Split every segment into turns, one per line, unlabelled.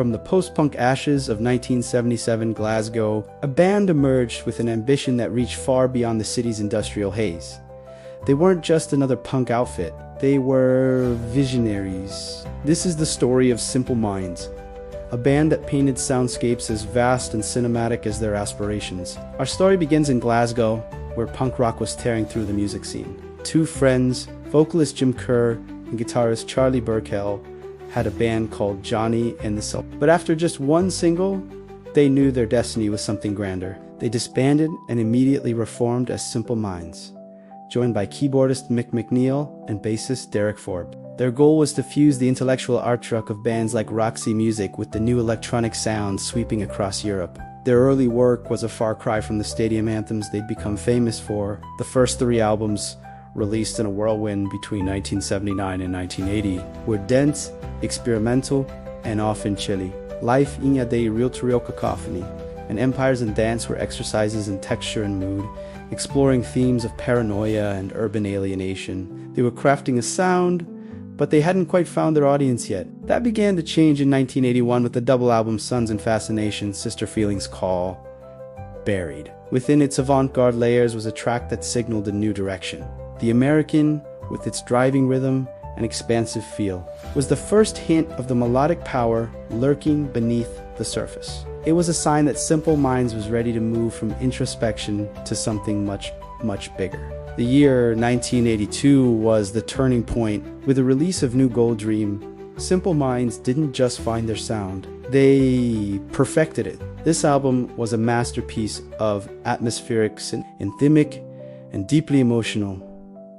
From the post-punk ashes of 1977 Glasgow, a band emerged with an ambition that reached far beyond the city's industrial haze. They weren't just another punk outfit, they were visionaries. This is the story of Simple Minds, a band that painted soundscapes as vast and cinematic as their aspirations. Our story begins in Glasgow, where punk rock was tearing through the music scene. Two friends, vocalist Jim Kerr and guitarist Charlie Burkell, had a band called Johnny and the Sultans. But after just one single, they knew their destiny was something grander. They disbanded and immediately reformed as Simple Minds, joined by keyboardist Mick McNeil and bassist Derek Forbes. Their goal was to fuse the intellectual art truck of bands like Roxy Music with the new electronic sound sweeping across Europe. Their early work was a far cry from the stadium anthems they'd become famous for. The first three albums, released in a whirlwind between 1979 and 1980, were dense, experimental, and often chilly. Life in a real-to-real cacophony, and Empires and Dance were exercises in texture and mood, exploring themes of paranoia and urban alienation. They were crafting a sound, but they hadn't quite found their audience yet. That began to change in 1981 with the double album Sons and Fascination, Sister Feelings Call, Buried. Within its avant-garde layers was a track that signaled a new direction. The American, with its driving rhythm and expansive feel, was the first hint of the melodic power lurking beneath the surface. It was a sign that Simple Minds was ready to move from introspection to something much, much bigger. The year 1982 was the turning point. With the release of New Gold Dream, Simple Minds didn't just find their sound, they perfected it. This album was a masterpiece of atmospheric, anthemic, and deeply emotional,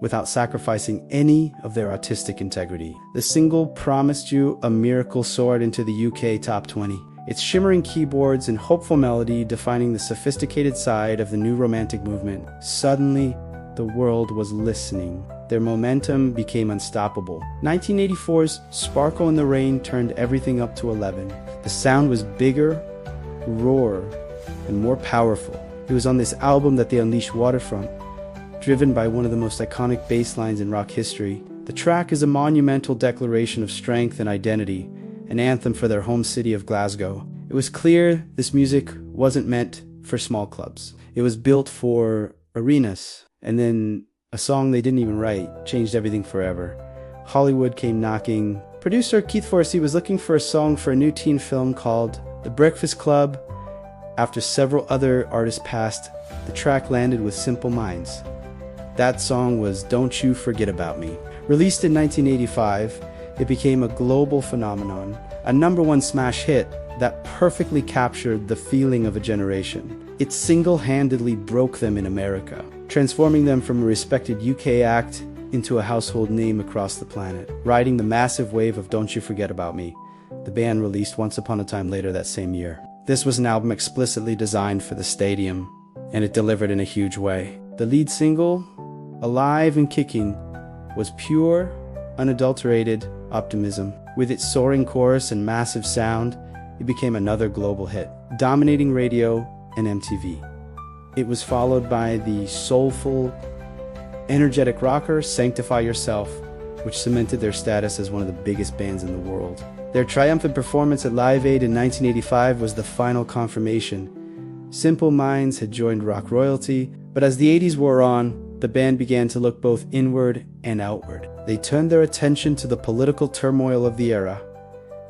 without sacrificing any of their artistic integrity. The single promised you a miracle soared into the UK top 20. Its shimmering keyboards and hopeful melody defining the sophisticated side of the new romantic movement. Suddenly, the world was listening. Their momentum became unstoppable. 1984's Sparkle in the Rain turned everything up to 11. The sound was bigger, rawer, and more powerful. It was on this album that they unleashed Waterfront, driven by one of the most iconic bass lines in rock history. The track is a monumental declaration of strength and identity, an anthem for their home city of Glasgow. It was clear this music wasn't meant for small clubs. It was built for arenas. And then a song they didn't even write changed everything forever. Hollywood came knocking. Producer Keith Forsey was looking for a song for a new teen film called The Breakfast Club. After several other artists passed, the track landed with Simple Minds. That song was Don't You Forget About Me. Released in 1985, it became a global phenomenon, a #1 smash hit that perfectly captured the feeling of a generation. It single-handedly broke them in America, transforming them from a respected UK act into a household name across the planet. Riding the massive wave of Don't You Forget About Me, the band released Once Upon a Time later that same year. This was an album explicitly designed for the stadium, and it delivered in a huge way. The lead single, Alive and Kicking, was pure, unadulterated optimism. With its soaring chorus and massive sound, it became another global hit, dominating radio and MTV. It was followed by the soulful, energetic rocker Sanctify Yourself, which cemented their status as one of the biggest bands in the world. Their triumphant performance at Live Aid in 1985 was the final confirmation. Simple Minds had joined rock royalty, but as the 80s wore on, the band began to look both inward and outward. They turned their attention to the political turmoil of the era.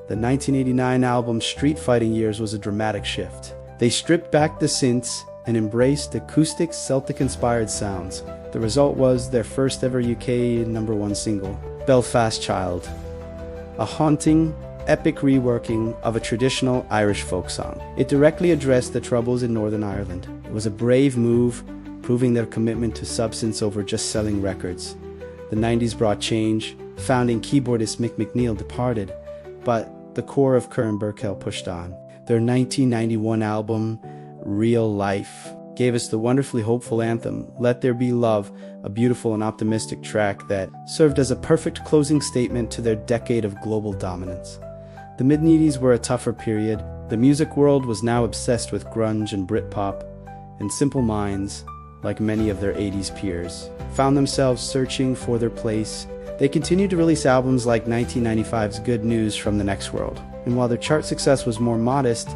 The 1989 album Street Fighting Years was a dramatic shift. They stripped back the synths and embraced acoustic Celtic-inspired sounds. The result was their first ever UK #1 single, Belfast Child, a haunting, epic reworking of a traditional Irish folk song. It directly addressed the troubles in Northern Ireland. It was a brave move, proving their commitment to substance over just selling records. The 90s brought change. Founding keyboardist Mick McNeil departed, but the core of Kerr and Burkell pushed on. Their 1991 album, Real Life, gave us the wonderfully hopeful anthem, Let There Be Love, a beautiful and optimistic track that served as a perfect closing statement to their decade of global dominance. The mid-90s were a tougher period. The music world was now obsessed with grunge and Britpop, and Simple Minds, like many of their 80s peers, found themselves searching for their place. They continued to release albums like 1995's Good News from the Next World, And while their chart success was more modest,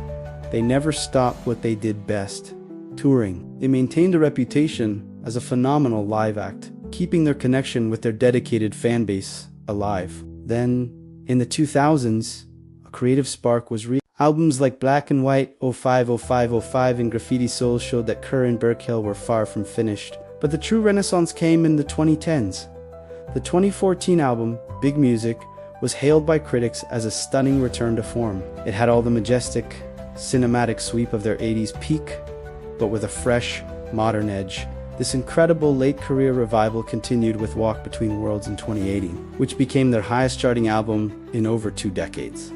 they never stopped what they did best: touring. They maintained a reputation as a phenomenal live act, keeping their connection with their dedicated fan base alive. Then, in the 2000s, a creative spark was albums like Black and White, 050505 and Graffiti Soul showed that Kerr and Burkill were far from finished. But the true renaissance came in the 2010s. The 2014 album, Big Music, was hailed by critics as a stunning return to form. It had all the majestic, cinematic sweep of their 80s peak, but with a fresh, modern edge. This incredible late-career revival continued with Walk Between Worlds in 2018, which became their highest-charting album in over 2 decades.